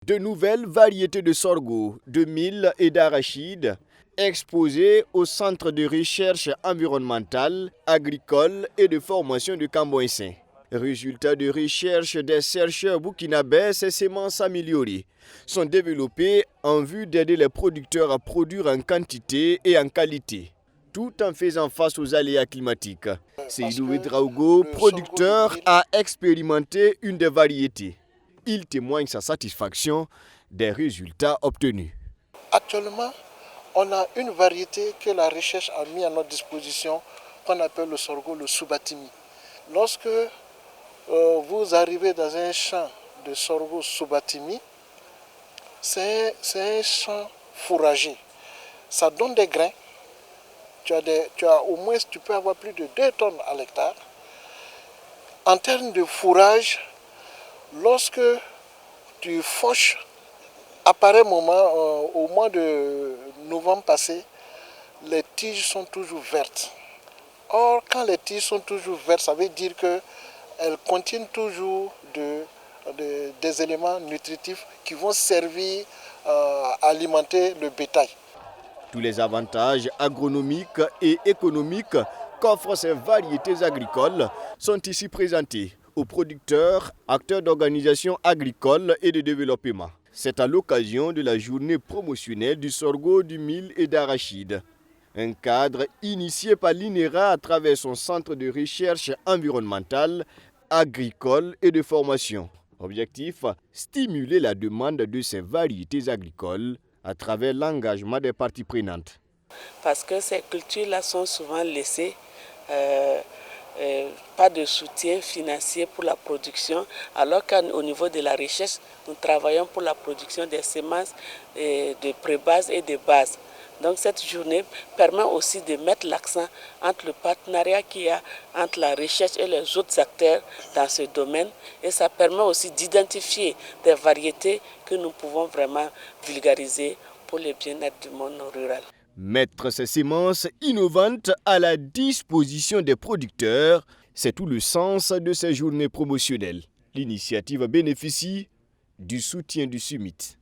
De nouvelles variétés de sorgho, de mil et d'arachide exposées au Centre de recherche environnementale, agricole et de formation de Camboïssin. Résultats de recherche des chercheurs burkinabés, ces semences améliorées sont développées en vue d'aider les producteurs à produire en quantité et en qualité, tout en faisant face aux aléas climatiques. Seydou Ouedraogo, producteur, a expérimenté une des variétés. Il témoigne sa satisfaction des résultats obtenus. Actuellement, on a une variété que la recherche a mis à notre disposition, qu'on appelle le sorgho, le Subatimi. Lorsque vous arrivez dans un champ de sorgho Subatimi, c'est un champ fourragé. Ça donne des grains. Tu peux avoir plus de 2 tonnes à l'hectare. En termes de fourrage, lorsque tu fauches, à pareil moment, au mois de novembre passé, les tiges sont toujours vertes. Or, quand les tiges sont toujours vertes, ça veut dire qu'elles contiennent toujours des éléments nutritifs qui vont servir à alimenter le bétail. Tous les avantages agronomiques et économiques qu'offrent ces variétés agricoles sont ici présentés aux producteurs, acteurs d'organisations agricoles et de développement. C'est à l'occasion de la journée promotionnelle du sorgho, du mil et d'arachide. Un cadre initié par l'INERA à travers son centre de recherche environnementale, agricole et de formation. Objectif, stimuler la demande de ces variétés agricoles à travers l'engagement des parties prenantes. Parce que ces cultures-là sont souvent laissées, pas de soutien financier pour la production, alors qu'au niveau de la recherche, nous travaillons pour la production des semences de pré-base et de base. Donc cette journée permet aussi de mettre l'accent entre le partenariat qu'il y a entre la recherche et les autres acteurs dans ce domaine. Et ça permet aussi d'identifier des variétés que nous pouvons vraiment vulgariser pour le bien-être du monde rural. Mettre ces semences innovantes à la disposition des producteurs, c'est tout le sens de ces journées promotionnelles. L'initiative bénéficie du soutien du SUMIT.